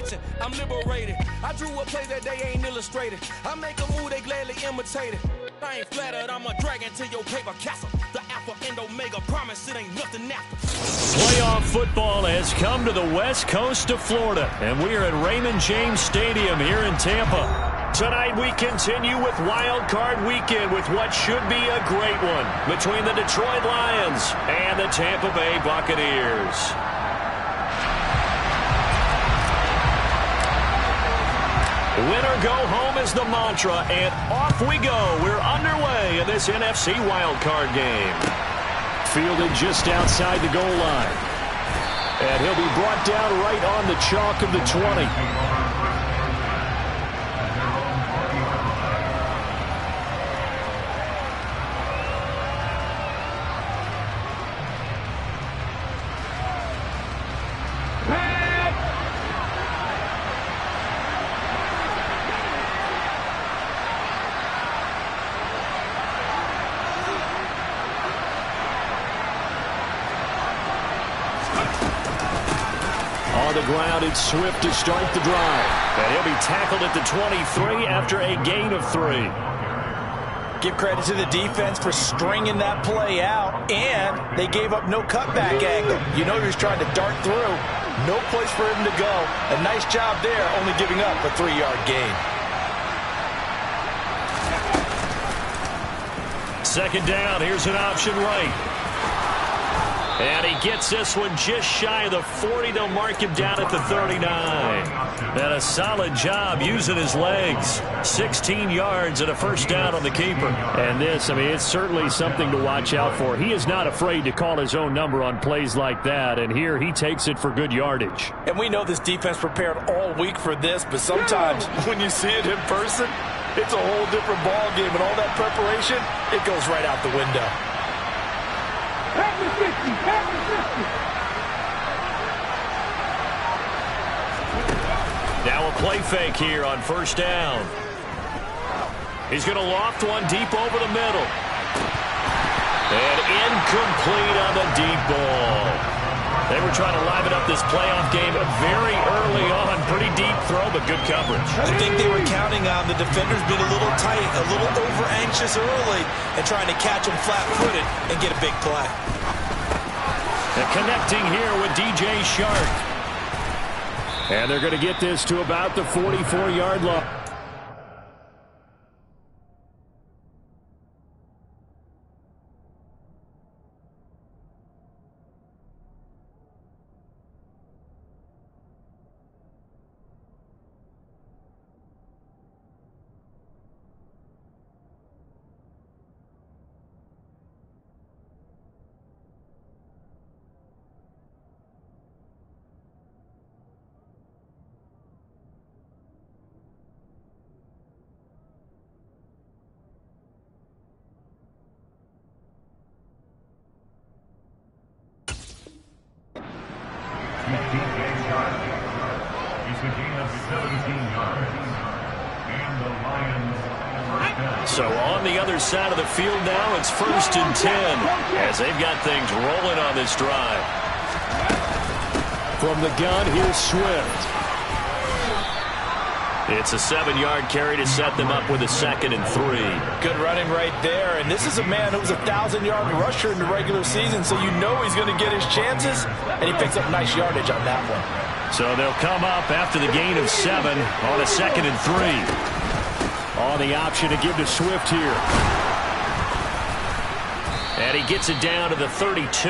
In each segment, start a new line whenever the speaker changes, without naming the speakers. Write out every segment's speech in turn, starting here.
kitchen, I'm liberated. I drew a play that they ain't illustrated. I make a move, they gladly imitate it. I ain't flattered, I'm a dragon to your paper castle. The Alpha and Omega, promise it ain't nothing after.
Playoff football has come to the west coast of Florida, and we are at Raymond James Stadium here in Tampa. Tonight we continue with Wild Card Weekend with what should be a great one between the Detroit Lions and the Tampa Bay Buccaneers. Win or go home is the mantra, and off we go. We're underway in this NFC wildcard game. Fielded just outside the goal line. And he'll be brought down right on the chalk of the 20. Ground, it's Swift to start the drive. And he'll be tackled at the 23 after a gain of 3.
Give credit to the defense for stringing that play out, and they gave up no cutback angle. You know he was trying to dart through. No place for him to go. A nice job there, only giving up a 3-yard gain.
Second down, here's an option right. And he gets this one just shy of the 40. They'll mark him down at the 39. And a solid job using his legs. 16 yards and a first down on the keeper. And this, I mean, it's certainly something to watch out for. He is not afraid to call his own number on plays like that. And here he takes it for good yardage.
And we know this defense prepared all week for this, but sometimes when you see it in person, it's a whole different ball game. And all that preparation, it goes right out the window.
Now a play fake here on first down. He's going to loft one deep over the middle. And incomplete on the deep ball. They were trying to liven up this playoff game very early on. Pretty deep throw, but good coverage.
I think they were counting on the defenders being a little tight, a little over-anxious early, and trying to catch them flat-footed and get a big play.
And connecting here with DJ Shark. And they're going to get this to about the 44-yard line. So on the other side of the field now, it's 1st and 10 as they've got things rolling on this drive. From the gun, here's Swift. It's a 7-yard carry to set them up with a 2nd and 3.
Good running right there. And this is a man who was a 1,000-yard rusher in the regular season, so you know he's going to get his chances, and he picks up nice yardage on that one.
So they'll come up after the gain of 7 on a 2nd and 3. On the option to give to Swift here. And he gets it down to the 32.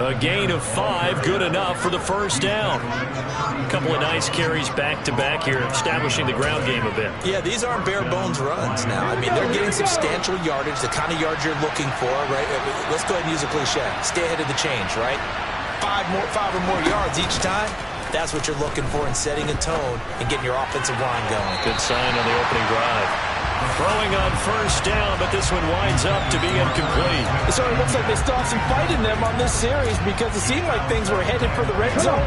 A gain of 5, good enough for the first down. A couple of nice carries back-to-back here, establishing the ground game a bit.
Yeah, these aren't bare-bones runs now. I mean, they're getting substantial yardage, the kind of yards you're looking for, right? Let's go ahead and use a cliche. Stay ahead of the change, right? 5 or more yards each time. That's what you're looking for in setting a tone and getting your offensive line going.
Good sign on the opening drive. Throwing on first down, but this one winds up to be incomplete.
It sort of looks like they still have some fight in them on this series because it seemed like things were headed for the red zone.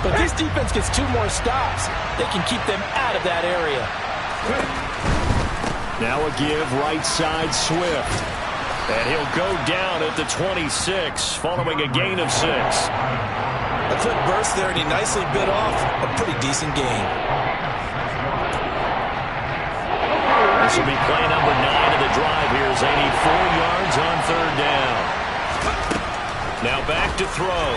But this defense gets 2 more stops. They can keep them out of that area.
Now a give right side Swift. And he'll go down at the 26 following a gain of 6.
A quick burst there, and he nicely bit off a pretty decent gain.
This will be play number 9 of the drive here as they need 4 yards on 3rd down. Now back to throw.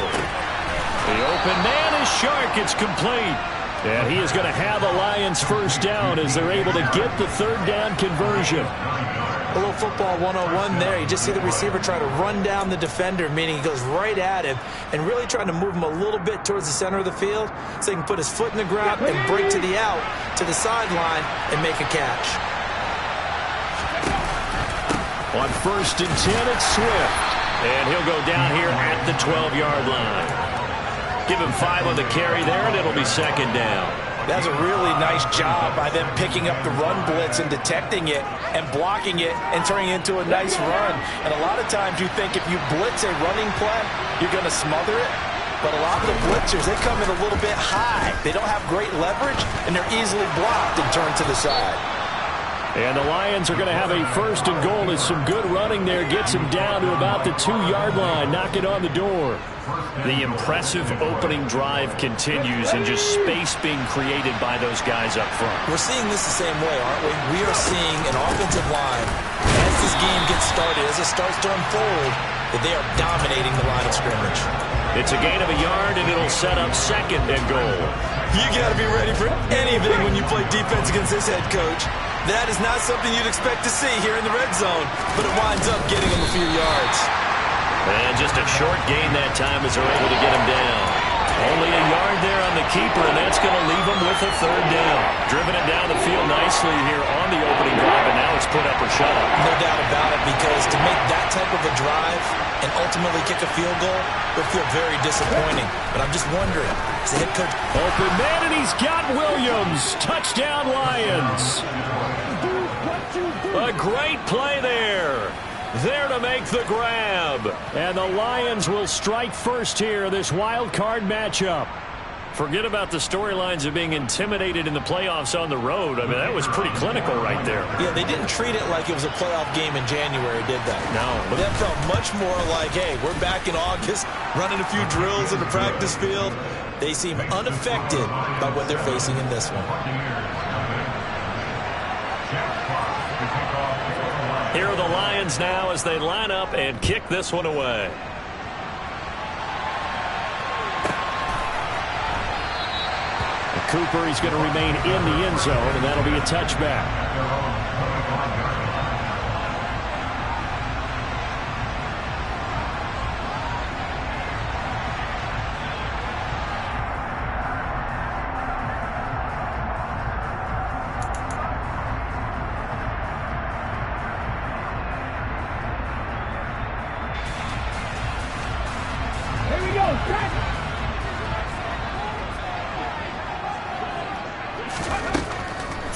The open man is Shark. It's complete. And he is going to have a Lions first down as they're able to get the 3rd down conversion.
A little football 101 there. You just see the receiver try to run down the defender, meaning he goes right at him and really trying to move him a little bit towards the center of the field so he can put his foot in the ground and break to the out, to the sideline, and make a catch.
On 1st and 10, it's Swift. And he'll go down here at the 12-yard line. Give him 5 on the carry there, and it'll be 2nd down.
That's a really nice job by them picking up the run blitz and detecting it and blocking it and turning it into a nice run. And a lot of times you think if you blitz a running play, you're going to smother it. But a lot of the blitzers, they come in a little bit high. They don't have great leverage, and they're easily blocked and turned to the side.
And the Lions are going to have a 1st and goal as some good running there gets him down to about the 2-yard line. Knock it on the door. The impressive opening drive continues and just space being created by those guys up front.
We're seeing this the same way, aren't we? We are seeing an offensive line, as this game gets started, as it starts to unfold, that they are dominating the line of scrimmage.
It's a gain of a yard, and it'll set up 2nd and goal.
You got to be ready for anything when you play defense against this head coach. That is not something you'd expect to see here in the red zone, but it winds up getting him a few yards.
And just a short gain that time as they're able to get him down. Only a yard there on the keeper, and that's going to leave him with a 3rd down. Driven it down the field nicely here on the opening drive, and now it's put up or shut up.
No doubt about it, because to make that type of a drive and ultimately kick a field goal will feel very disappointing. But I'm just wondering, is the head coach...
Open man, and he's got Williams. Touchdown, Lions. A great play there. There to make the grab. And the Lions will strike first here, this wild card matchup. Forget about the storylines of being intimidated in the playoffs on the road. I mean, that was pretty clinical right there.
Yeah, they didn't treat it like it was a playoff game in January, did they?
No.
But that felt much more like, hey, we're back in August, running a few drills in the practice field. They seem unaffected by what they're facing in this one.
Here are the Lions now as they line up and kick this one away. Cooper, he's going to remain in the end zone, and that'll be a touchback.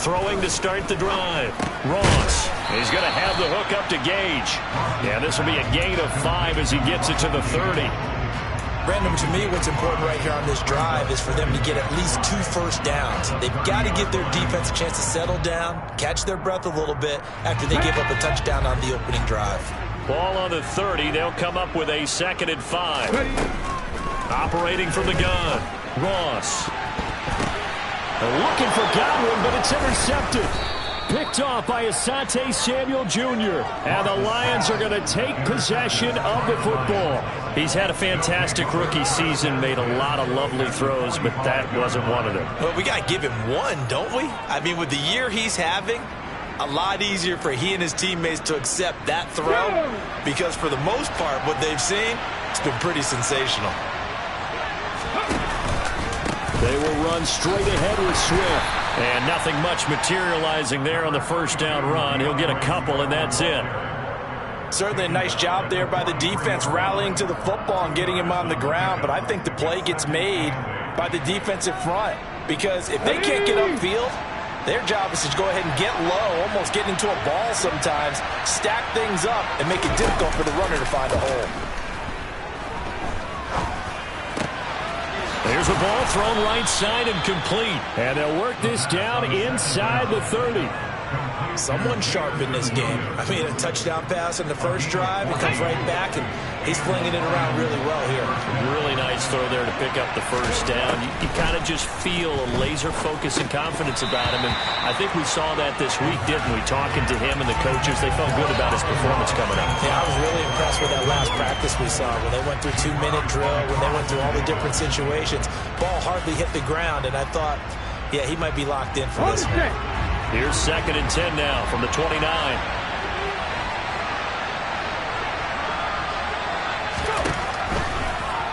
Throwing to start the drive. Ross. He's going to have the hook up to Gage. Yeah, this will be a gain of 5 as he gets it to the 30.
Brandon, to me, what's important right here on this drive is for them to get at least 2 first downs. They've got to give their defense a chance to settle down, catch their breath a little bit after they give up a touchdown on the opening drive.
Ball on the 30. They'll come up with a 2nd and 5. Operating from the gun. Ross. Looking for Godwin, but it's intercepted. Picked off by Asante Samuel Jr. And the Lions are going to take possession of the football. He's had a fantastic rookie season, made a lot of lovely throws, but that wasn't one of them.
Well, we got to give him one, don't we? I mean, with the year he's having, a lot easier for he and his teammates to accept that throw, because for the most part, what they've seen, it's been pretty sensational.
They will run straight ahead with Swift. And nothing much materializing there on the first down run. He'll get a couple, and that's it.
Certainly a nice job there by the defense rallying to the football and getting him on the ground. But I think the play gets made by the defensive front. Because if they can't get upfield, their job is to go ahead and get low, almost get into a ball sometimes, stack things up, and make it difficult for the runner to find a hole.
There's a ball thrown right side and complete. And they'll work this down inside the 30.
Someone sharp in this game. I mean, a touchdown pass in the first drive. He comes right back, and he's flinging it around really well here.
Really nice throw there to pick up the first down. You kind of just feel a laser focus and confidence about him, and I think we saw that this week, didn't we? Talking to him and the coaches, they felt good about his performance coming up.
Yeah, I was really impressed with that last practice we saw when they went through 2-minute drill, when they went through all the different situations. Ball hardly hit the ground, and I thought, yeah, he might be locked in for this one.
Here's 2nd and 10 now from the 29.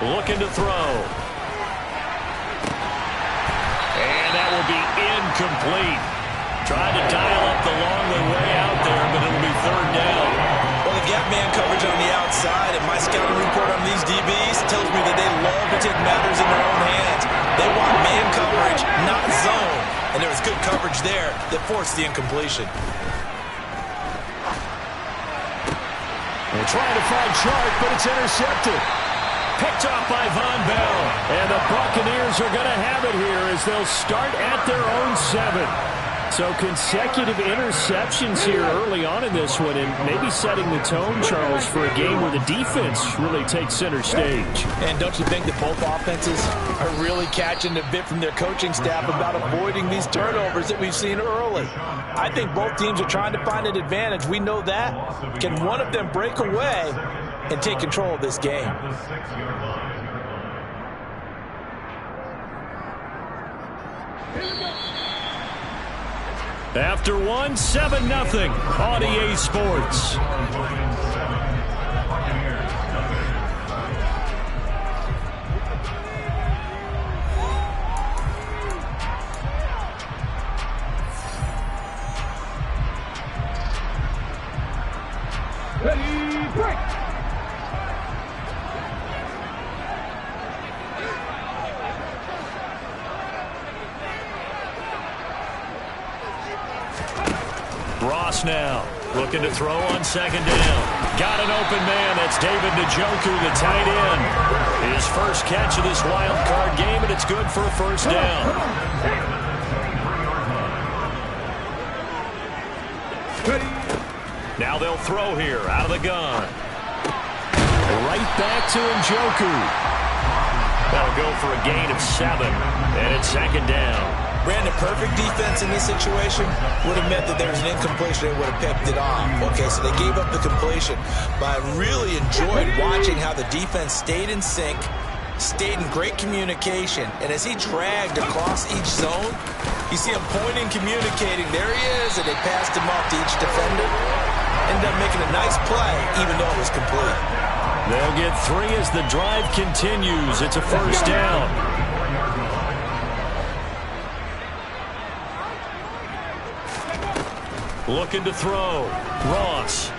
Looking to throw. And that will be incomplete. Tried to dial up the long way out there, but it'll be 3rd down.
Well, the gap man coverage on the outside, and my scouting report on these DBs tells me that they love to take matters in their own hands. They want man coverage, not zone. And there was good coverage there that forced the incompletion.
They're trying to find Chark, but it's intercepted. Picked off by Von Bell. And the Buccaneers are going to have it here as they'll start at their own 7. So consecutive interceptions here early on in this one, and maybe setting the tone, Charles, for a game where the defense really takes center stage.
And don't you think that both offenses are really catching a bit from their coaching staff about avoiding these turnovers that we've seen early? I think both teams are trying to find an advantage. We know that. Can one of them break away and take control of this game?
After 1, 7-0 on EA Sports.
Ready, break!
Ross now looking to throw on 2nd down. Got an open man. That's David Njoku, the tight end. His first catch of this wild card game, and it's good for a 1st down. Now they'll throw here out of the gun. Right back to Njoku. That'll go for a gain of 7, and it's 2nd down.
Brandon, perfect defense in this situation would have meant that there was an incompletion. They would have picked it off. Okay, so they gave up the completion. But I really enjoyed watching how the defense stayed in sync, stayed in great communication. And as he dragged across each zone, you see him pointing, communicating. There he is, and they passed him off to each defender. Ended up making a nice play, even though it was complete.
They'll get 3 as the drive continues. It's a 1st down. Looking to throw. Ross.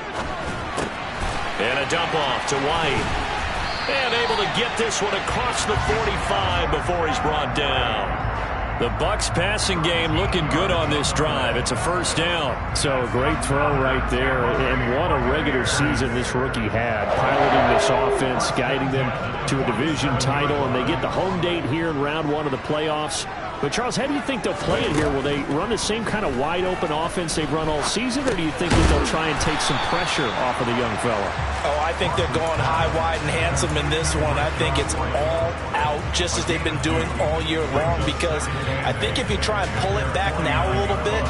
And a dump off to White. And able to get this one across the 45 before he's brought down. The Bucs passing game looking good on this drive. It's a 1st down.
So a great throw right there. And what a regular season this rookie had. Piloting this offense, guiding them to a division title. And they get the home date here in round 1 of the playoffs. But, Charles, how do you think they'll play it here? Will they run the same kind of wide-open offense they've run all season, or do you think that they'll try and take some pressure off of the young fella?
Oh, I think they're going high, wide, and handsome in this one. I think it's all out, just as they've been doing all year long, because I think if you try and pull it back now a little bit,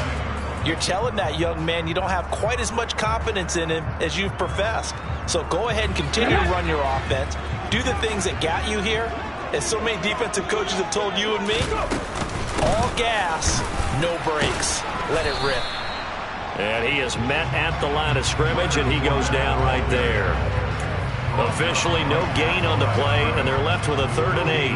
you're telling that young man you don't have quite as much confidence in him as you've professed. So go ahead and continue to run your offense. Do the things that got you here. As so many defensive coaches have told you and me, all gas, no brakes. Let it rip.
And he is met at the line of scrimmage, and he goes down right there. Officially no gain on the play, and they're left with a 3rd and 8.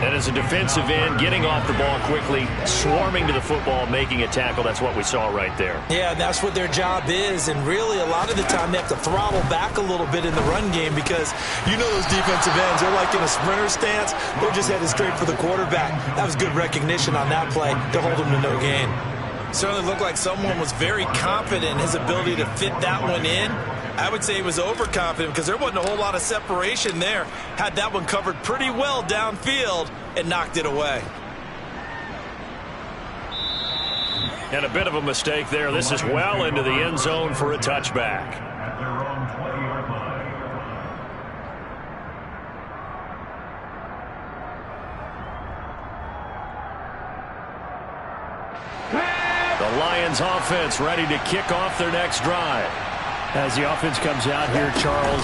And as a defensive end, getting off the ball quickly, swarming to the football, making a tackle, that's what we saw right there.
Yeah, that's what their job is, and really a lot of the time they have to throttle back a little bit in the run game because you know those defensive ends, they're like in a sprinter stance. They're just headed straight for the quarterback. That was good recognition on that play to hold them to no gain. Certainly looked like someone was very confident in his ability to fit that one in. I would say he was overconfident because there wasn't a whole lot of separation there. Had that one covered pretty well downfield and knocked it away.
And a bit of a mistake there. This is well into the end zone for a touchback. The Lions offense ready to kick off their next drive.
As the offense comes out here, Charles,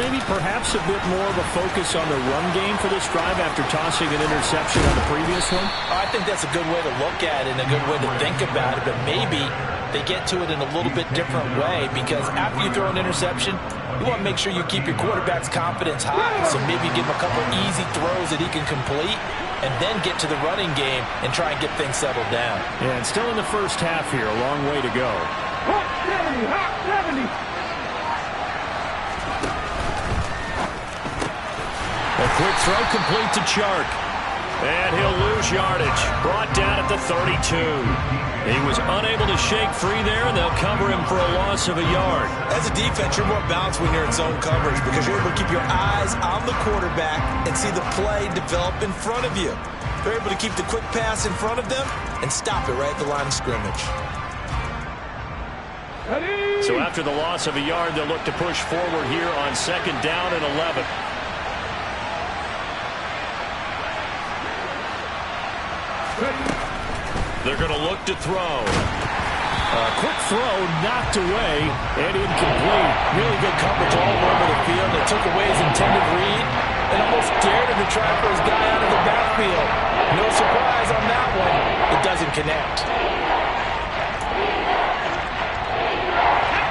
maybe perhaps a bit more of a focus on the run game for this drive after tossing an interception on the previous one?
I think that's a good way to look at it and a good way to think about it, but maybe they get to it in a little bit different way, because after you throw an interception, you want to make sure you keep your quarterback's confidence high. So maybe give him a couple easy throws that he can complete and then get to the running game and try and get things settled down.
Yeah, and still in the first half here, a long way to go.
Hot 70, hot 70.
A quick throw complete to Chark. And he'll lose yardage. Brought down at the 32. He was unable to shake free there, and they'll cover him for a loss of a yard.
As a defense, you're more balanced when you're in zone coverage because you're able to keep your eyes on the quarterback and see the play develop in front of you. They're able to keep the quick pass in front of them and stop it right at the line of scrimmage.
So after the loss of a yard, they'll look to push forward here on 2nd down and 11. They're going to look to throw.
Quick throw knocked away and incomplete.
Really good coverage all over the field. They took away his intended read and almost dared him to try for his guy out of the backfield. No surprise on that one. It doesn't connect.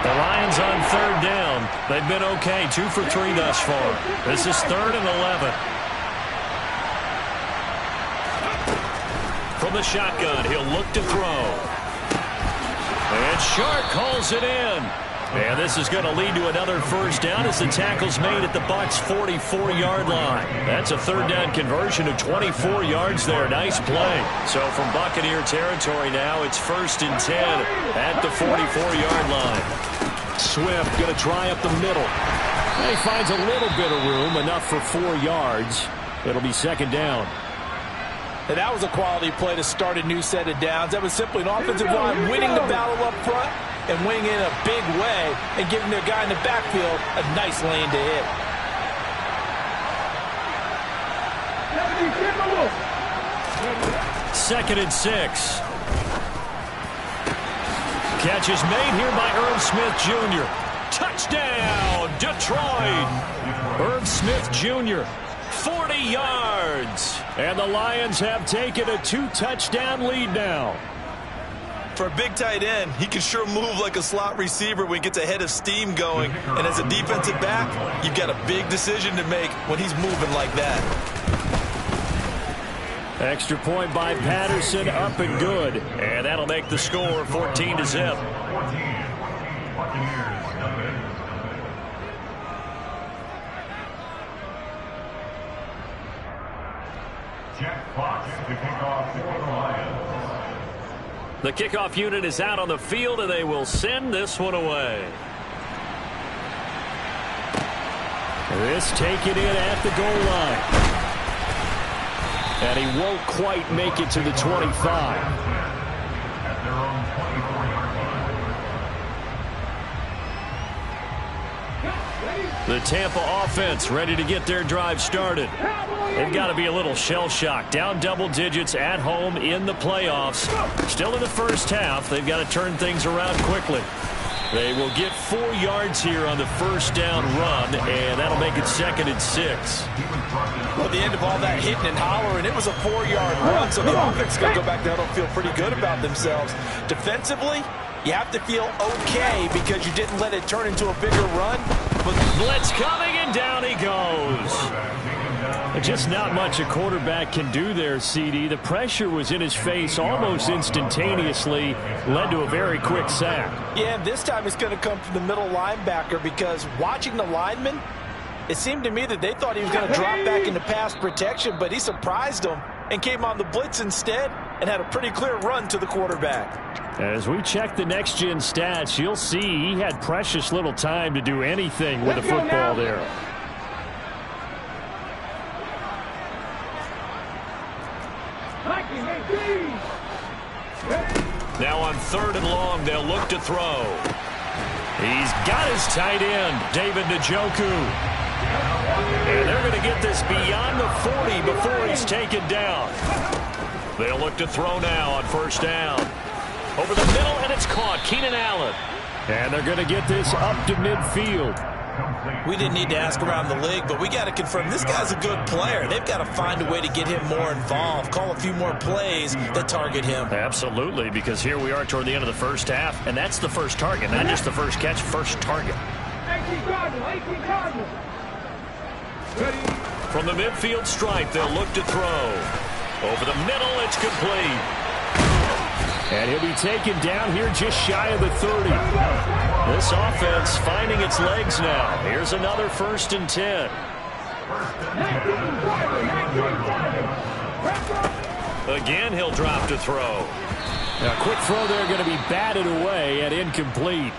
The Lions on 3rd down. They've been okay, 2 for 3 thus far. This is 3rd and 11. From the shotgun, he'll look to throw. And Chark calls it in. And this is going to lead to another first down as the tackle's made at the Bucs' 44-yard line. That's a 3rd down conversion of 24 yards there. Nice play. So from Buccaneer territory now, it's 1st and 10 at the 44-yard line.
Swift going to try up the middle. He finds a little bit of room, enough for 4 yards. It'll be 2nd down.
And that was a quality play to start a new set of downs. That was simply an offensive line winning the battle up front and winning in a big way and giving their guy in the backfield a nice lane to hit.
2nd and 6. Catch is made here by Irv Smith Jr. Touchdown, Detroit! Irv Smith Jr., 40 yards. And the Lions have taken a 2-touchdown lead now.
For a big tight end, he can sure move like a slot receiver when he gets a head of steam going. And as a defensive back, you've got a big decision to make when he's moving like that.
Extra point by Patterson, up and good. And that'll make the score 14-0.
Jack Fox to kick off for the Lions.
The kickoff unit is out on the field, and they will send this one away.
This taken in at the goal line. And he won't quite make it to the 25.
At their own 24-yard line.
The Tampa offense ready to get their drive started. They've got to be a little shell-shocked. Down double digits at home in the playoffs. Still in the first half. They've got to turn things around quickly. They will get 4 yards here on the first down run, and that'll make it 2nd and 6.
Well, at the end of all that hitting and hollering, it was a 4-yard run, so the offense is going to go back down and feel pretty good about themselves. Defensively, you have to feel okay because you didn't let it turn into a bigger run.
But blitz coming, and down he goes.
Just not much a quarterback can do there, CD. The pressure was in his face almost instantaneously, led to a very quick sack.
Yeah, and this time it's going to come from the middle linebacker because watching the lineman, it seemed to me that they thought he was going to drop back into pass protection, but he surprised them and came on the blitz instead and had a pretty clear run to the quarterback.
As we check the next-gen stats, you'll see he had precious little time to do anything with the football there.
Now on 3rd and long, they'll look to throw. He's got his tight end, David Njoku. And they're going to get this beyond the 40 before he's taken down. They'll look to throw now on 1st down. Over the middle, and it's caught. Keenan Allen.
And they're going to get this up to midfield.
We didn't need to ask around the league, but we got to confirm this guy's a good player. They've got to find a way to get him more involved, call a few more plays that target him.
Absolutely, because here we are toward the end of the first half, and that's the first target, not just the first catch, first target. From the midfield stripe, they'll look to throw. Over the middle, it's complete.
And he'll be taken down here just shy of the 30.
This offense finding its legs now. Here's another 1st and 10. Again, he'll drop to throw.
Now, quick throw there going to be batted away and incomplete.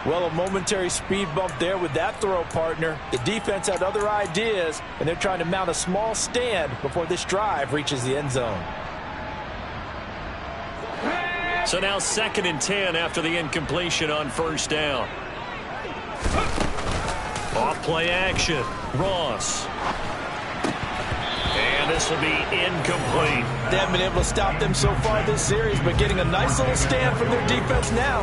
Well, a momentary speed bump there with that throw, partner. The defense had other ideas, and they're trying to mount a small stand before this drive reaches the end zone.
So now 2nd and 10 after the incompletion on 1st down. Off play action. Ross. And this will be incomplete.
They haven't been able to stop them so far this series, but getting a nice little stand from their defense now.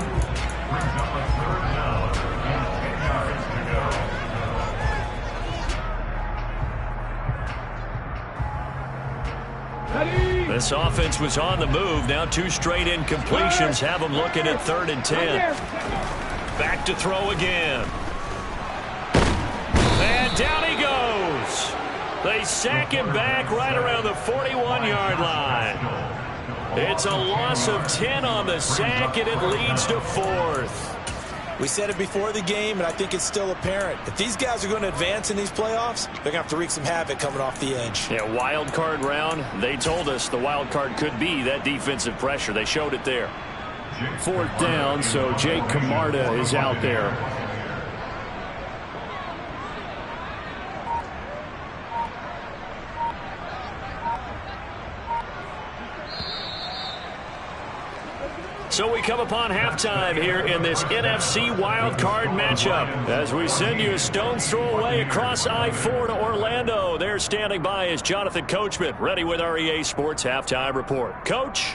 This offense was on the move. Now 2 straight incompletions have them looking at 3rd and 10. Back to throw again. And down he goes. They sack him back right around the 41-yard line. It's a loss of 10 on the sack, and it leads to 4th.
We said it before the game, and I think it's still apparent. If these guys are going to advance in these playoffs, they're going to have to wreak some havoc coming off the edge.
Yeah, wild card round. They told us the wild card could be that defensive pressure. They showed it there.
4th down, so Jake Camarda is out there.
So we come upon halftime here in this NFC wildcard matchup as we send you a stone's throw away across I-4 to Orlando. There standing by is Jonathan Coachman, ready with our EA Sports Halftime Report. Coach?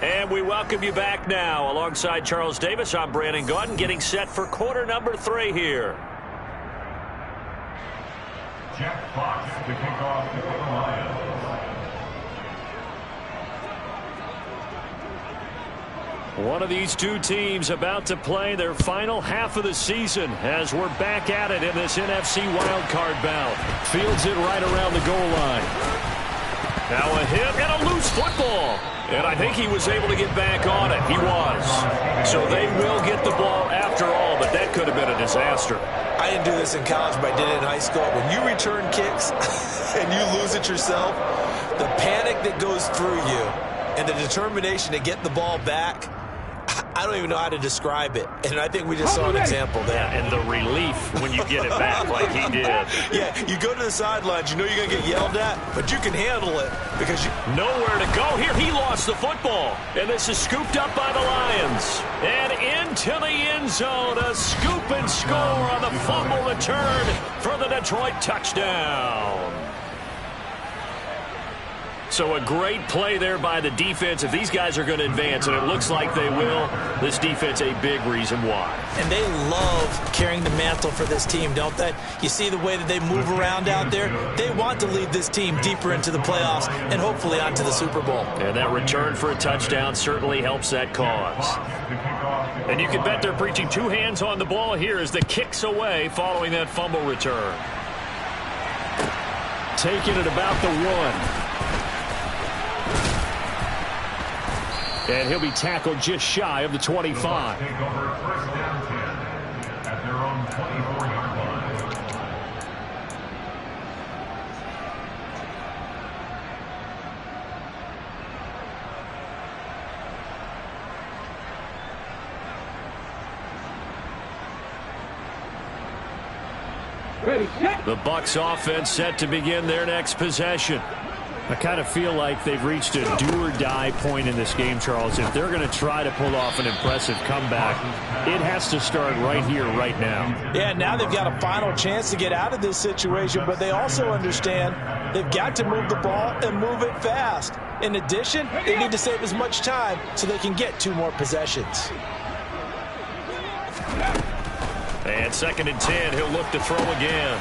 And we welcome you back now. Alongside Charles Davis, I'm Brandon Gaudin, getting set for quarter number 3 here.
Jeff Fox to kick off for the Lions.
One of these two teams about to play their final half of the season as we're back at it in this NFC wildcard bout. Fields it right around the goal line. Now a hit and a loose football. And I think he was able to get back on it. He was. So they will get the ball after all, but that could have been a disaster.
I didn't do this in college, but I did it in high school. When you return kicks and you lose it yourself, the panic that goes through you and the determination to get the ball back, I don't even know how to describe it. And I think we just saw an example there.
Yeah, and the relief when you get it back like he did.
Yeah, you go to the sidelines, you know you're going to get yelled at, but you can handle it because you...
Nowhere to go. Here he lost the football. And this is scooped up by the Lions. And into the end zone, a scoop and score on the fumble return for the Detroit touchdown. So a great play there by the defense. If these guys are going to advance, and it looks like they will, this defense a big reason why.
And they love carrying the mantle for this team, don't they? You see the way that they move around out there? They want to lead this team deeper into the playoffs and hopefully onto the Super Bowl.
And that return for a touchdown certainly helps that cause. And you can bet they're preaching 2 hands on the ball here as the kick's away following that fumble return.
Taking it about the 1. And he'll be tackled just shy of the 25.
Take over 1st down 10 at their own 24-yard line.
The Bucs offense set to begin their next possession.
I kind of feel like they've reached a do-or-die point in this game, Charles. If they're going to try to pull off an impressive comeback, it has to start right here, right now.
Yeah, now they've got a final chance to get out of this situation, but they also understand they've got to move the ball and move it fast. In addition, they need to save as much time so they can get 2 more possessions.
And 2nd and 10, he'll look to throw again.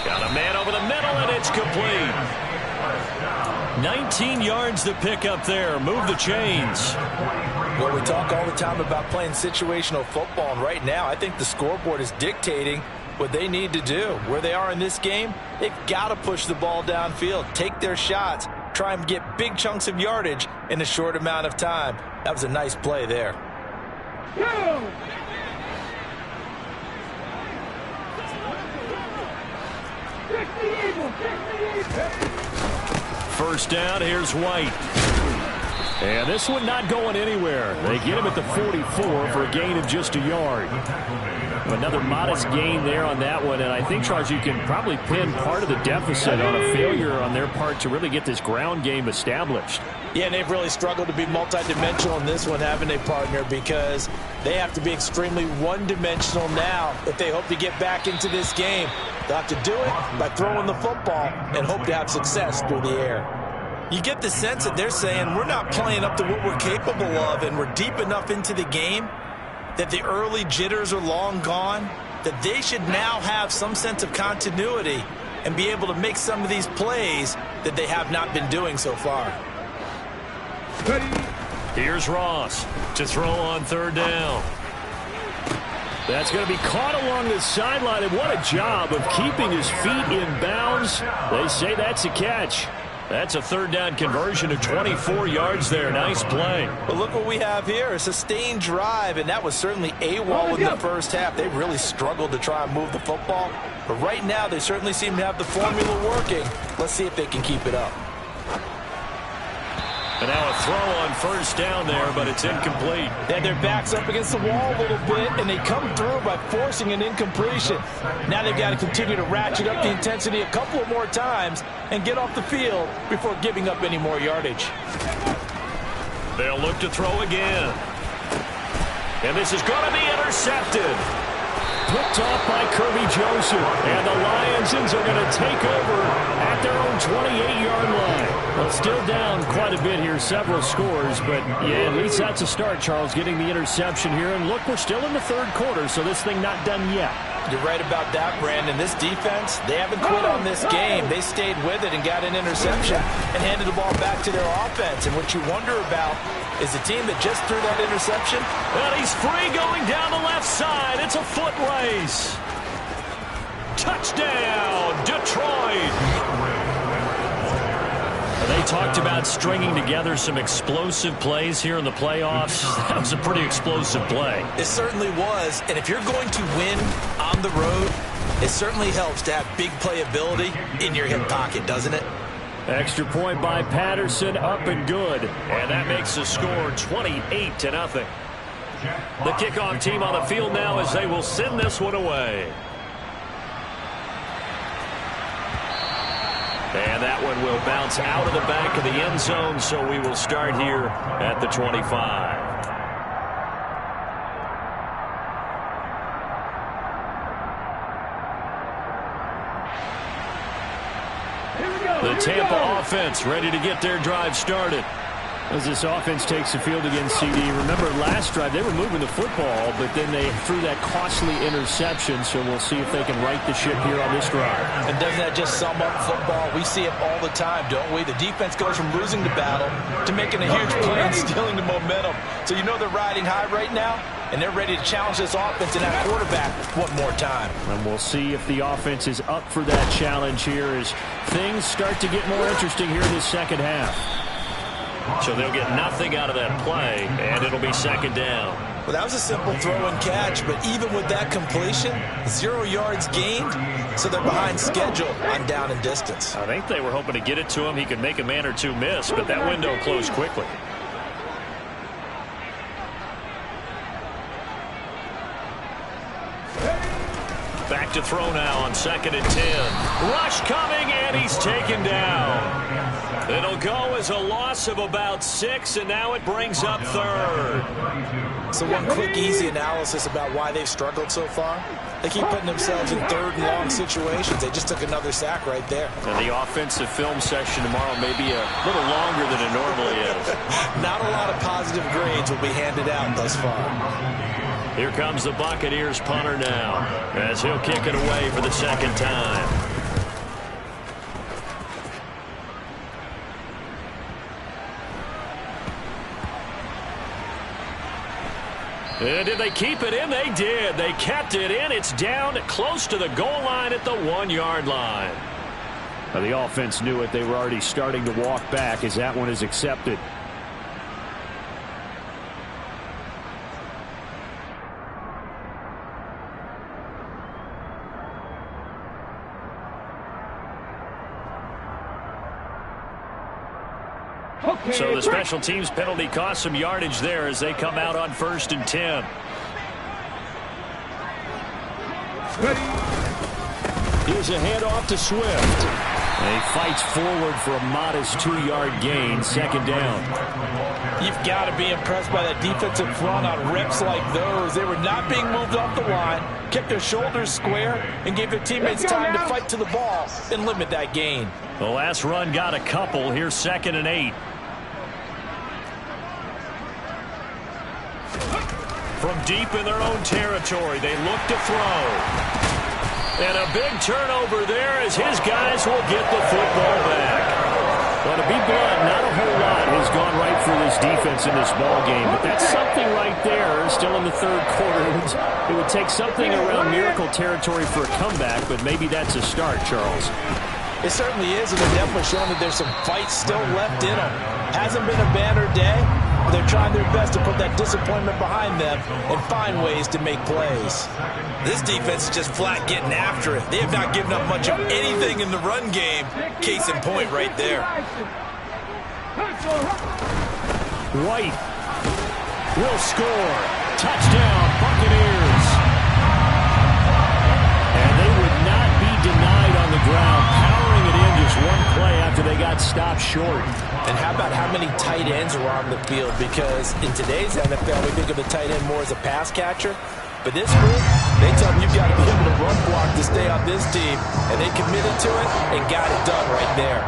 Got a man over the middle, and it's complete. 19 yards to pick up there. Move the chains.
Well, we talk all the time about playing situational football, and right now I think the scoreboard is dictating what they need to do. Where they are in this game, they've got to push the ball downfield, take their shots, try and get big chunks of yardage in a short amount of time. That was a nice play there.
First down, here's White.
And this one not going anywhere. They get him at the 44 for a gain of just a yard. Another modest gain there on that one, and I think, Charles, you can probably pin part of the deficit on a failure on their part to really get this ground game established.
Yeah, and they've really struggled to be multidimensional in this one, haven't they, partner? Because they have to be extremely one-dimensional now if they hope to get back into this game. They'll have to do it by throwing the football and hope to have success through the air. You get the sense that they're saying we're not playing up to what we're capable of, and we're deep enough into the game that the early jitters are long gone, that they should now have some sense of continuity and be able to make some of these plays that they have not been doing so far.
Here's Ross to throw on 3rd down.
That's going to be caught along the sideline, and what a job of keeping his feet in bounds. They say that's a catch.
That's a 3rd down conversion of 24 yards there. Nice play.
But look what we have here, a sustained drive, and that was certainly AWOL in the first half. They really struggled to try and move the football. But right now, they certainly seem to have the formula working. Let's see if they can keep it up.
And now a throw on 1st down there, but it's incomplete.
They had their backs up against the wall a little bit, and they come through by forcing an incompletion. Now they've got to continue to ratchet up the intensity a couple of more times and get off the field before giving up any more yardage.
They'll look to throw again. And this is going to be intercepted.
Picked off by Kirby Joseph. And the Lions are going to take over at their own 28-yard line. Well, still down quite a bit here, several scores. But, yeah, at least that's a start, Charles, getting the interception here. And, look, we're still in the 3rd quarter, so this thing not done yet.
You're right about that, Brandon. This defense, they haven't quit on this game. They stayed with it and got an interception and handed the ball back to their offense. And what you wonder about is the team that just threw that interception.
And he's free going down the left side. It's a foot race. Touchdown, Detroit. They talked about stringing together some explosive plays here in the playoffs. That was a pretty explosive play.
It certainly was. And if you're going to win on the road, it certainly helps to have big playability in your hip pocket, doesn't it?
Extra point by Patterson, up and good.
And that makes the score 28-0. The kickoff team on the field now as they will send this one away. And that one will bounce out of the back of the end zone, so we will start here at the 25. The Tampa offense ready to get their drive started.
As this offense takes the field against CD, remember last drive they were moving the football, but then they threw that costly interception, so we'll see if they can right the ship here on this drive.
And doesn't that just sum up football? We see it all the time, don't we? The defense goes from losing the battle to making a huge play and stealing the momentum. So you know they're riding high right now, and they're ready to challenge this offense and that quarterback one more time.
And we'll see if the offense is up for that challenge here as things start to get more interesting here in the second half.
So they'll get nothing out of that play, and it'll be 2nd down.
Well, that was a simple throw and catch, but even with that completion, 0 yards gained, so they're behind schedule on down and distance.
I think they were hoping to get it to him. He could make a man or two miss, but that window closed quickly. Back to to throw now on 2nd and 10. Rush coming, and he's taken down. It'll go as a loss of about 6, and now it brings up 3rd.
So one quick, easy analysis about why they've struggled so far. They keep putting themselves in 3rd and long situations. They just took another sack right there.
And the offensive film session tomorrow may be a little longer than it normally is.
Not a lot of positive grades will be handed out thus far.
Here comes the Buccaneers punter now, as he'll kick it away for the 2nd time. And did they keep it in? They did. They kept it in. It's down close to the goal line at the 1-yard line.
Now, the offense knew it. They were already starting to walk back as that one is accepted.
So the special teams penalty cost some yardage there as they come out on 1st and 10.
Here's a handoff to Swift. And he fights forward for a modest 2-yard gain, 2nd down.
You've got to be impressed by that defensive front on reps like those. They were not being moved off the line, kept their shoulders square, and gave their teammates time to fight to the ball and limit that gain.
The last run got a couple. Here's 2nd and 8. From deep in their own territory, they look to throw. And a big turnover there as his guys will get the football back.
Well, to be blunt, not a whole lot has gone right for this defense in this ball game, but that's something right there. Still in the 3rd quarter. It would take something around miracle territory for a comeback, but maybe that's a start, Charles.
It certainly is, and they're definitely showing that there's some fight still left in them. Hasn't been a banner day. They're trying their best to put that disappointment behind them and find ways to make plays. This defense is just flat getting after it. They have not given up much of anything in the run game. Case in point right there.
White will score. Touchdown, Buccaneers. And they would not be denied on the ground, powering it in just one play after they got stopped short.
And how about how many tight ends are on the field? Because in today's NFL, we think of the tight end more as a pass catcher. But this group, they tell them you've got to be able to run block to stay on this team. And they committed to it and got it done right there.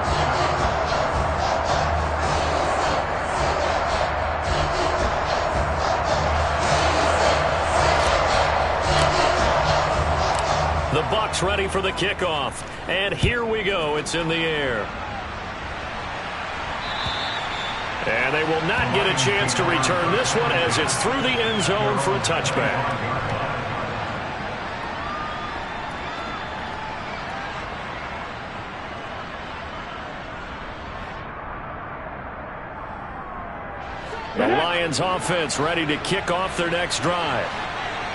The Bucs ready for the kickoff. And here we go. It's in the air. And they will not get a chance to return this one as it's through the end zone for a touchback. The Lions offense ready to kick off their next drive.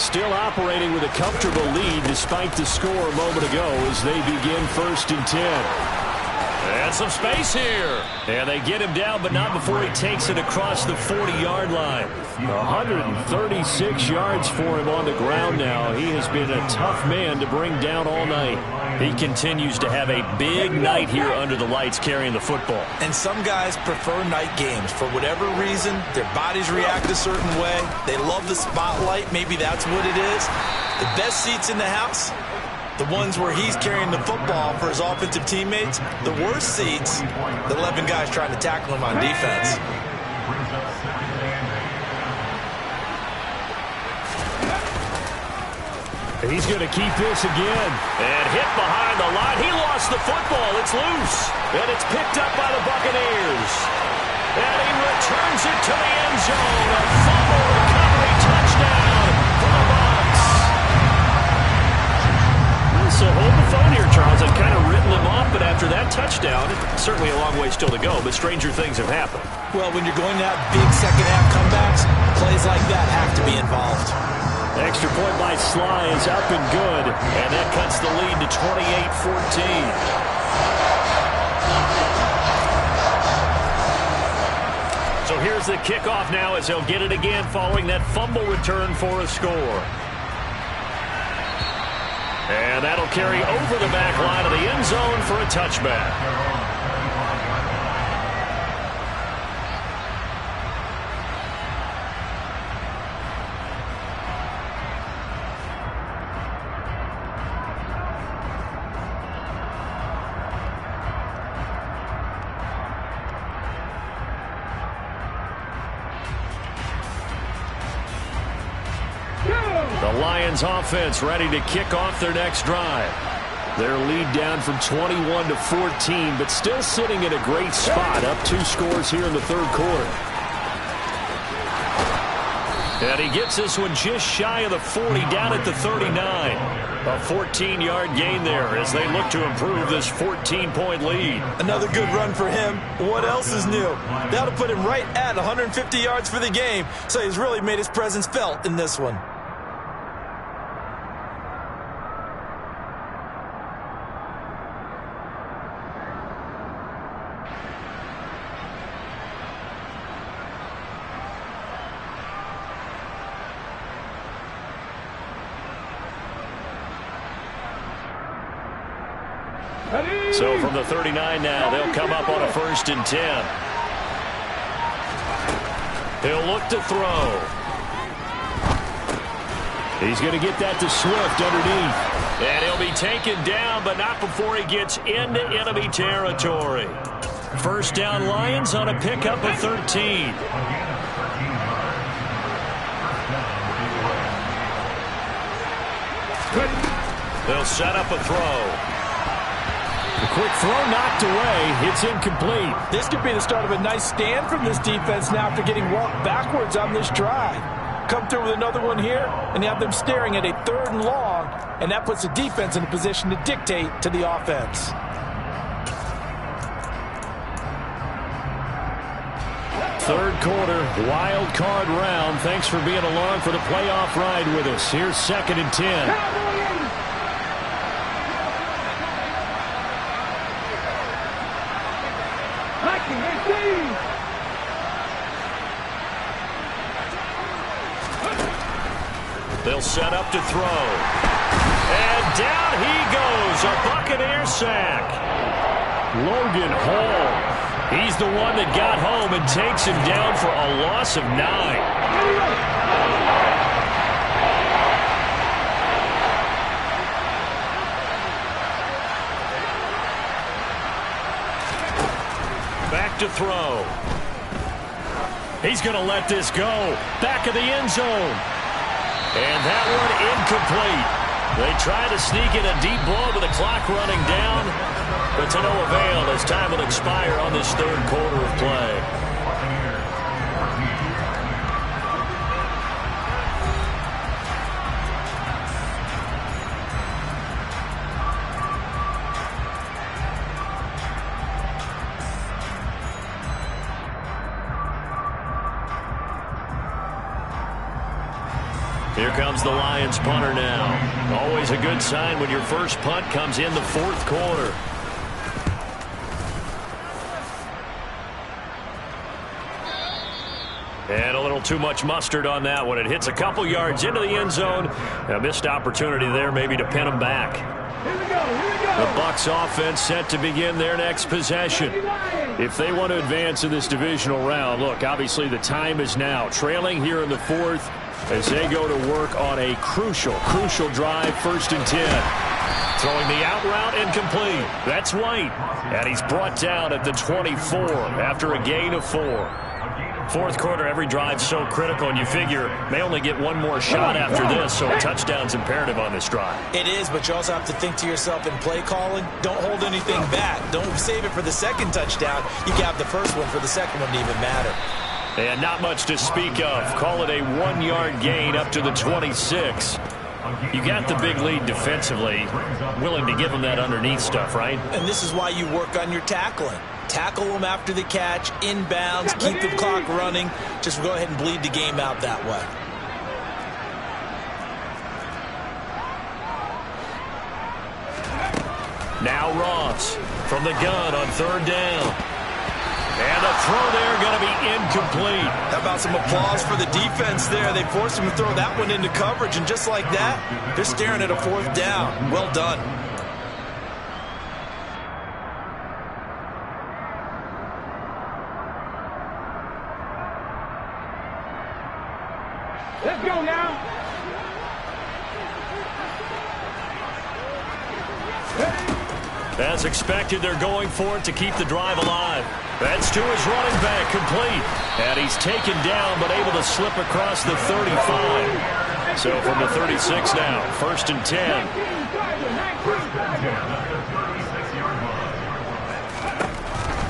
Still operating with a comfortable lead despite the score a moment ago as they begin 1st and 10. And some space here. And they get him down, but not before he takes it across the 40-yard line.
136 yards for him on the ground now. He has been a tough man to bring down all night.
He continues to have a big night here under the lights carrying the football.
And some guys prefer night games. For whatever reason, their bodies react a certain way. They love the spotlight. Maybe that's what it is. The best seats in the house, the ones where he's carrying the football for his offensive teammates. The worst seats, the 11 guys trying to tackle him on defense.
He's going to keep this again.
And hit behind the line. He lost the football. It's loose. And it's picked up by the Buccaneers. And he returns it to the end zone. A fumble recovery touchdown for the Bucs. So hold the phone here, Charles. I've kind of written them off, but after that touchdown, certainly a long way still to go, but stranger things have happened.
Well, when you're going to have big second-half comebacks, plays like that have to be involved.
Extra point by Sly is up and good, and that cuts the lead to 28-14. So here's the kickoff now as he'll get it again following that fumble return for a score. And that'll carry over the back line of the end zone for a touchback. The Lions offense ready to kick off their next drive. Their lead down from 21 to 14, but still sitting in a great spot, up 2 scores here in the third quarter. And he gets this one just shy of the 40, down at the 39. A 14-yard gain there as they look to improve this 14-point lead.
Another good run for him. What else is new? That'll put him right at 150 yards for the game, so he's really made his presence felt in this one.
So from the 39 now, they'll come up on a 1st and 10. He'll look to throw. He's going to get that to Swift underneath. And he'll be taken down, but not before he gets into enemy territory. First down Lions on a pickup of 13. They'll set up a throw.
The quick throw knocked away. It's incomplete.
This could be the start of a nice stand from this defense now after getting walked backwards on this drive. Come through with another one here, and you have them staring at a 3rd and long, and that puts the defense in a position to dictate to the offense.
Third quarter, wild card round. Thanks for being along for the playoff ride with us. Here's 2nd and 10.
They'll set up to throw. And down he goes, a Buccaneer sack.
Logan Hall.
He's the one that got home and takes him down for a loss of 9. Back to throw. He's going to let this go. Back of the end zone. And that one incomplete. They try to sneak in a deep blow with the clock running down, but to no avail as time will expire on this 3rd quarter of play. Here comes the Lions punter now. Always a good sign when your first punt comes in the 4th quarter. And a little too much mustard on that one. It hits a couple yards into the end zone. A missed opportunity there maybe to pin them back. The Bucs offense set to begin their next possession. If they want to advance in this divisional round, look, obviously the time is now. Trailing here in the 4th as they go to work on a crucial drive, 1st and 10. Throwing the out route incomplete. That's White. And he's brought down at the 24 after a gain of 4. 4th quarter, every drive so critical, and you figure may only get one more shot after this, so a touchdown's imperative on this drive.
It is, but you also have to think to yourself in play calling, don't hold anything back. Don't save it for the 2nd touchdown. You can have the 1st one for the 2nd one to even matter.
And not much to speak of. Call it a 1-yard gain up to the 26. You got the big lead defensively. Willing to give them that underneath stuff, right?
And this is why you work on your tackling. Tackle them after the catch, inbounds, keep the clock running. Just go ahead and bleed the game out that way.
Now Ross from the gun on 3rd down. And the throw there going to be incomplete.
How about some applause for the defense there? They forced him to throw that one into coverage, and just like that, they're staring at a 4th down. Well done.
Let's go now.
As expected, they're going for it to keep the drive alive. That's to his running back, complete. And he's taken down, but able to slip across the 35. So from the 36 now, 1st and 10.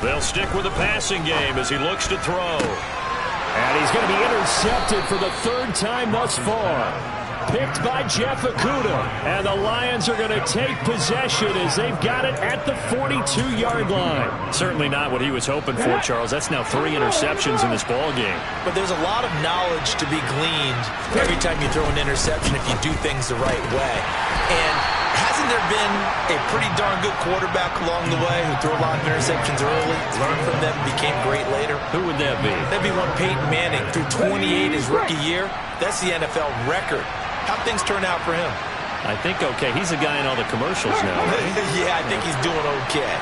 They'll stick with the passing game as he looks to throw.
And he's going to be intercepted for the 3rd time thus far. Picked by Jeff Okudah. And the Lions are going to take possession as they've got it at the 42-yard line.
Certainly not what he was hoping for, Charles. That's now 3 interceptions in this ball game.
But there's a lot of knowledge to be gleaned every time you throw an interception if you do things the right way. And hasn't there been a pretty darn good quarterback along the way who threw a lot of interceptions early, learned from them, became great later?
Who would that be?
That'd be one Peyton Manning. Threw 28 his rookie year. That's the NFL record. How'd things turn out for him?
I think okay. He's the guy in all the commercials now, right?
Yeah, I think he's doing okay.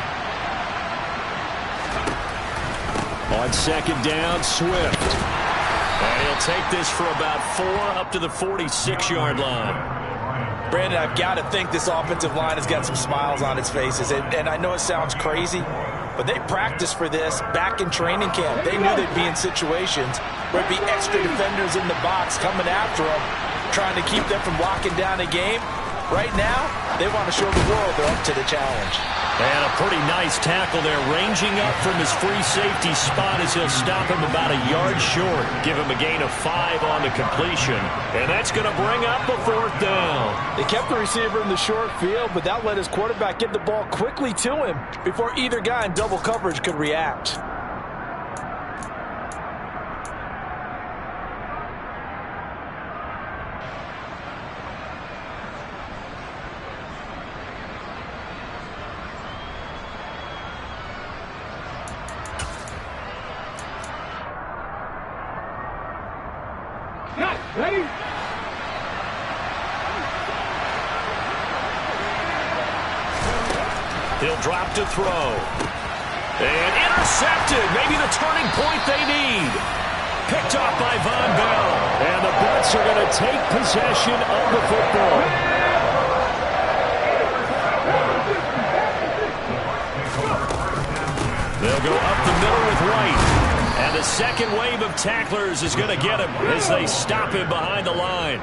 On 2nd down, Swift.
And he'll take this for about 4 up to the 46-yard line.
Brandon, I've got to think this offensive line has got some smiles on its faces. And I know it sounds crazy, but they practiced for this back in training camp. They knew they'd be in situations where it'd be extra defenders in the box coming after them, trying to keep them from locking down a game. Right now, they want to show the world they're up to the challenge.
And a pretty nice tackle there, ranging up from his free safety spot as he'll stop him about a yard short. Give him a gain of 5 on the completion. And that's going to bring up a 4th down.
They kept the receiver in the short field, but that let his quarterback get the ball quickly to him before either guy in double coverage could react.
Ready?
He'll drop to throw. And intercepted. Maybe the turning point they need. Picked off by Von Bell.
And the Bucs are going to take possession of the football.
They'll go up the middle with White. And the second wave of tacklers is going to get him as they stop him behind the line.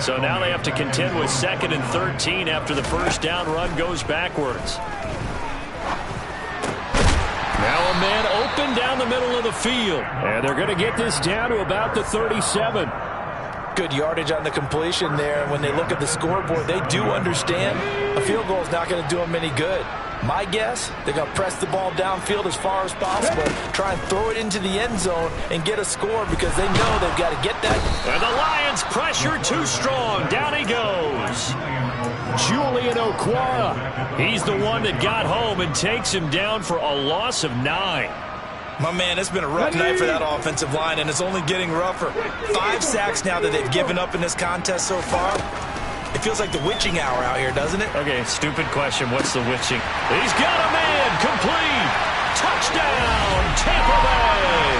So now they have to contend with 2nd and 13 after the 1st down run goes backwards. Now a man open down the middle of the field.
And they're going to get this down to about the 37.
Good yardage on the completion there. And when they look at the scoreboard, they do understand a field goal is not going to do them any good. My guess, they're going to press the ball downfield as far as possible, try and throw it into the end zone and get a score because they know they've got to get that.
And the Lions pressure too strong. Down he goes.
Julian Okwara.
He's the one that got home and takes him down for a loss of 9.
My man, it's been a rough night for that offensive line, and it's only getting rougher. 5 sacks now that they've given up in this contest so far. It feels like the witching hour out here, doesn't it?
Okay, stupid question. What's the witching? He's got a man. Complete. Touchdown, Tampa Bay.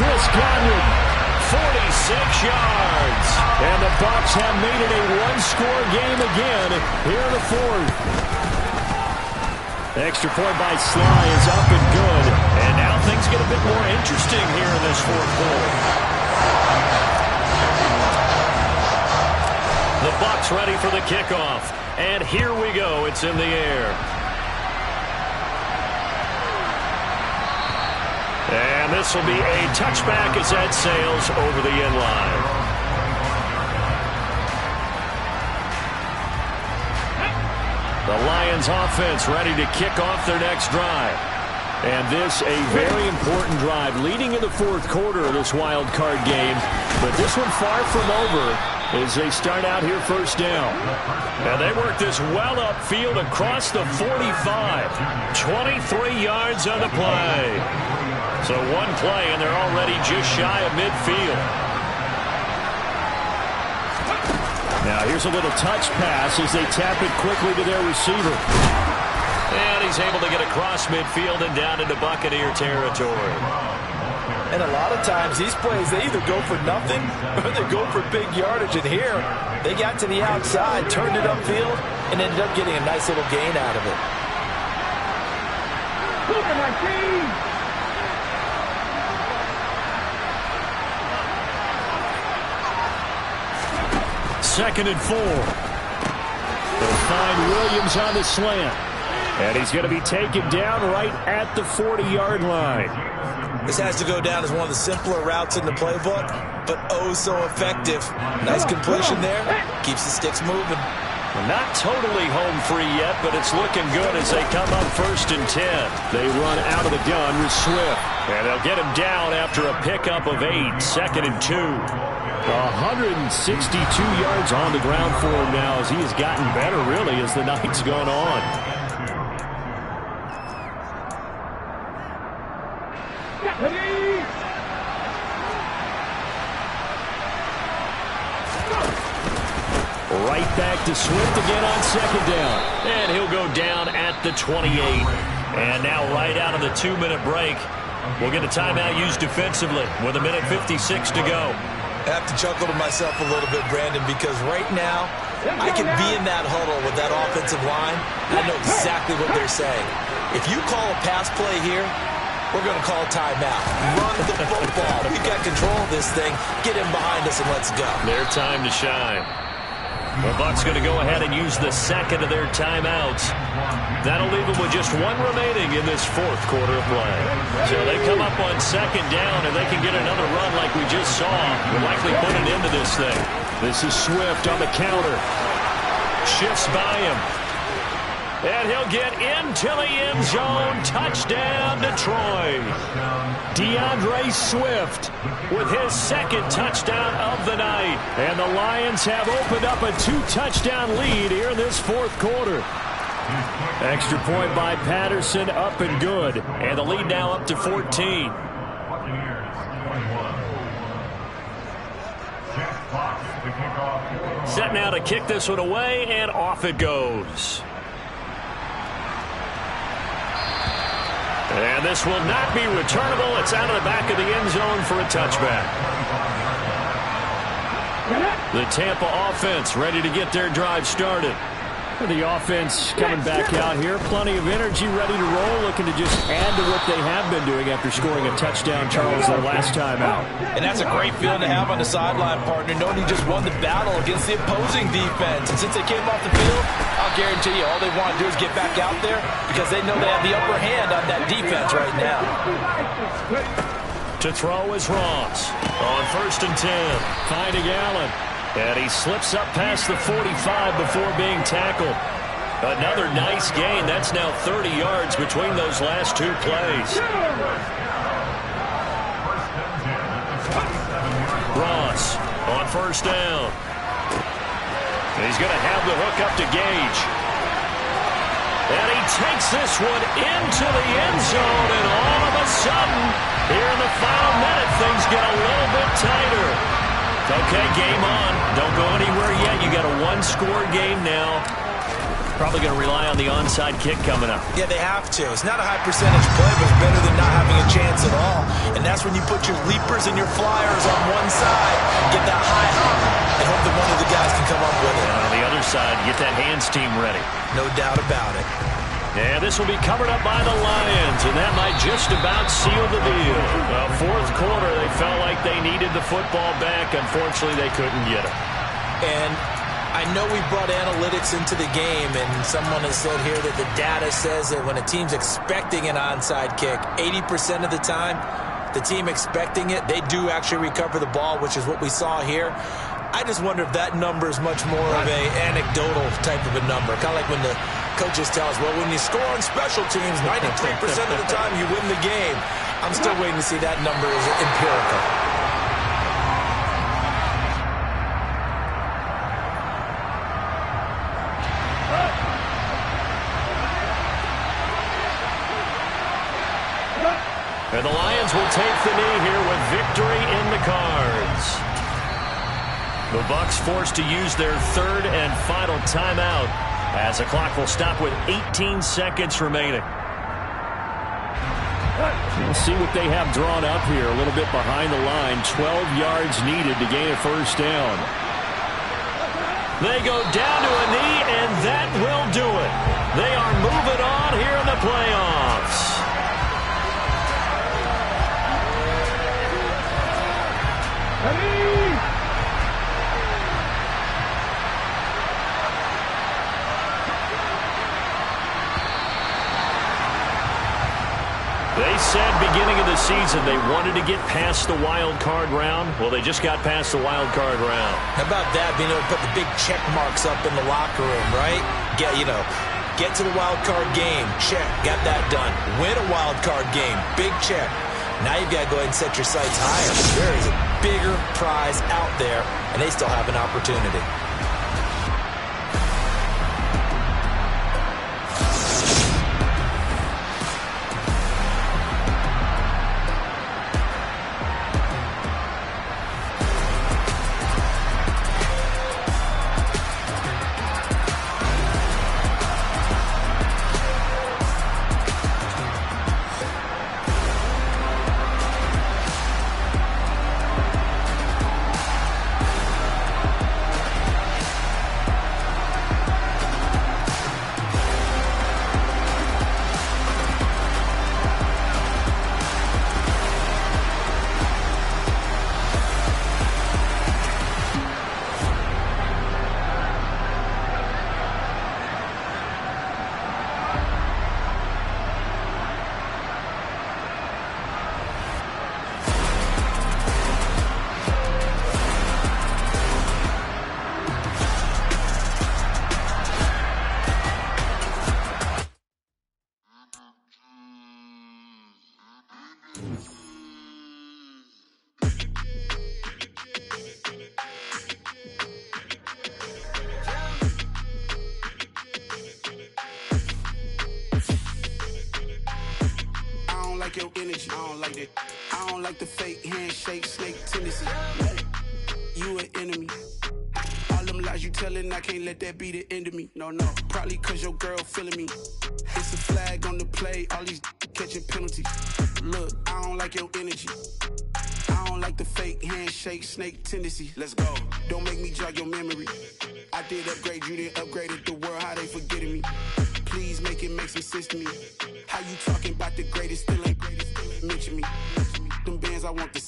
Chris Godwin.
46 yards.
And the Bucs have made it a one-score game again here in the 4th. Extra point by Sly is up and good.
And now things get a bit more interesting here in this 4th quarter. The Bucs ready for the kickoff. And here we go. It's in the air. And this will be a touchback as that sails over the end line. The Lions offense ready to kick off their next drive.
And this a very important drive leading in the 4th quarter of this wild card game. But this one far from over as they start out here first down.
And they work this well upfield across the 45. 23 yards on the play. So one play, and they're already just shy of midfield.
Now here's a little touch pass as they tap it quickly to their receiver.
And he's able to get across midfield and down into Buccaneer territory.
And a lot of times these plays, they either go for nothing or they go for big yardage. And here, they got to the outside, turned it upfield, and ended up getting a nice little gain out of it. Look at my team!
Second and 4. They'll find Williams on the slant. And he's going to be taken down right at the 40-yard line.
This has to go down as one of the simpler routes in the playbook, but oh so effective. Nice completion there. Keeps the sticks moving.
Not totally home free yet, but it's looking good as they come up 1st and 10.
They run out of the gun with Swift.
And they'll get him down after a pickup of 8. 2nd and 2.
162 yards on the ground for him now as he has gotten better, really, as the night's gone on. Right back to Swift again on 2nd down.
And he'll go down at the 28. And now right out of the 2-minute break, we'll get a timeout used defensively with 1:56 to go.
I have to chuckle to myself a little bit, Brandon, because right now I could be in that huddle with that offensive line, and I know exactly what they're saying. If you call a pass play here, we're going to call a timeout. Run the football. We've got control of this thing. Get him behind us and let's go.
Their time to shine. The Bucs going to go ahead and use the second of their timeouts. That'll leave them with just one remaining in this 4th quarter of play. So they come up on 2nd down, and they can get another run like we just saw. Will likely put an end to this thing.
This is Swift on the counter.
Shifts by him. And he'll get into the end zone. Touchdown, Detroit.
DeAndre Swift
with his 2nd touchdown of the night.
And the Lions have opened up a 2-touchdown lead here in this 4th quarter. Extra point by Patterson, up and good.
And the lead now up to 14. Set now to kick this one away, and off it goes. And this will not be returnable. It's out of the back of the end zone for a touchback. The Tampa offense ready to get their drive started.
The offense coming back out here. Plenty of energy, ready to roll, looking to just add to what they have been doing after scoring a touchdown, Charles, their last time out.
And that's a great feeling to have on the sideline, partner, knowing you just won the battle against the opposing defense. And since they came off the field, I'll guarantee you all they want to do is get back out there because they know they have the upper hand on that defense right now.
To throw is Ross on 1st and 10.
Finding Allen.
And he slips up past the 45 before being tackled. Another nice gain. That's now 30 yards between those last 2 plays. Ross on 1st down. He's going to have the hook up to Gage. And he takes this one into the end zone. And all of a sudden, here in the final minute, things get a little bit tighter. Okay, game on. Don't go anywhere yet. You got a 1-score game now. Probably going to rely on the onside kick coming up.
Yeah, they have to. It's not a high percentage play, but it's better than not having a chance at all. And that's when you put your leapers and your flyers on one side, get that high hop, and hope that one of the guys can come up with it.
And on the other side, get that hands team ready.
No doubt about it.
And this will be covered up by the Lions, and that might just about seal the deal. 4th quarter, they felt like they needed the football back. Unfortunately, they couldn't get it.
And I know we brought analytics into the game, and someone has said here that the data says that when a team's expecting an onside kick, 80% of the time, the team expecting it, they do actually recover the ball, which is what we saw here. I just wonder if that number is much more of a anecdotal type of a number. Kind of like when the coaches tell us, well, when you score on special teams, 93% of the time you win the game. I'm still waiting to see that number is empirical.
And the Lions will take the knee here with victory in the cards. The Bucs forced to use their third and final timeout as the clock will stop with 18 seconds remaining.
We'll see what they have drawn up here. A little bit behind the line. 12 yards needed to gain a first down.
They go down to a knee, and that will do it. They are moving on here in the playoffs. They said beginning of the season they wanted to get past the wild card round. Well, they just got past the wild card round.
How about that, being able to put the big check marks up in the locker room, right? Get to the wild card game. Check. Got that done. Win a wild card game. Big check. Now you've got to go ahead and set your sights higher. There is a bigger prize out there, and they still have an opportunity.
Your energy, I don't like that. I don't like the fake handshake, snake tendency. You an enemy. All them lies you telling, I can't let that be the end of me. No, probably cause your girl feeling me. It's a flag on the play, all these catching penalties. Look, I don't like your energy. I don't like the fake handshake, snake tendency. Let's go. Don't make me jog your memory. I did upgrade, you didn't upgrade it. The world, how they forgetting me. Please make some sense to me. How you talking about the greatest, still ain't greatest, mention me. Them bands, I want the